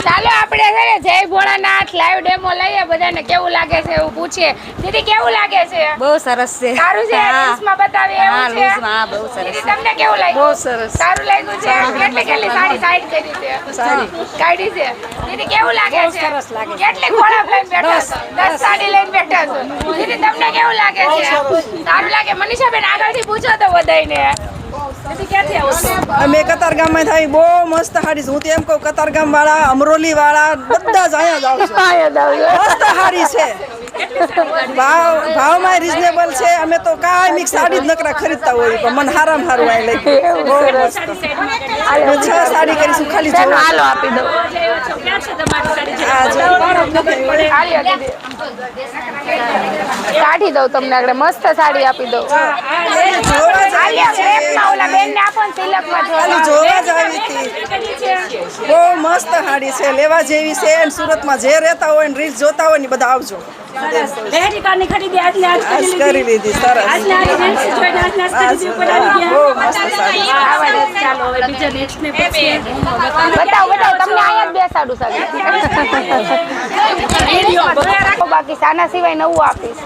ચાલો આપણે છે ને જય ભોળાનાથ લાઈવ ડેમો લઈએ, બધાને કેવું લાગે છે એવું પૂછીએ. દીદી કેવું લાગે છે? બહુ સરસ છે. સારું છે. રીલ્સમાં બતાવે એવું છે. હા, બહુ સરસ. દીદી તમને કેવું લાગ્યું? બહુ સરસ. સારું લાગ્યું છે. કેટલી સાડી સાઈડ કરી છે? સારી. કાઢી છે. દીદી કેવું લાગે છે? સરસ લાગે. કેટલી ખોળા લઈને બેઠા છો? 10 સાડી લઈને બેઠા છો. દીદી તમને કેવું લાગે છે? સારું લાગે. મનીષાબેન આગળથી પૂછો તો બધાયને. દીદી ક્યાંથી આવો છો? અમે કતારગામમાં થાય બહુ મસ્ત હાડી છે. હું તો એમ કહું કતારગામ વાળા, અમરોલી વાળા બધા જ અહીંયા જ આવશે. મસ્ત હાડી છે. ભાવમાં રીઝનેબલ છે. અમે તો કાંઈ મિક્સ સાડી જ નકરા ખરીદતા હોય, પણ મને હારામ હારું આ લઈ બહુ મસ્ત. 6 સાડી કરીશું ખાલી જોવા. હાલો આપી દો. કાઢી દઉં તમને આગળ મસ્ત સાડી આપી દઉં. જોવા જ આવી હતી. બહુ મસ્ત હાડી છે, લેવા જેવી છે. સુરતમાં જે રહેતા હોય ને રીલ્સ જોતા હોય ને બધા આવજો. આજ કરી લીધી સરસ. બહુ મસ્ત સાડી. બતાવો તમને અહીંયા જ બેસાડું સાડી. બાકી સાના સિવાય નવું આપીશ.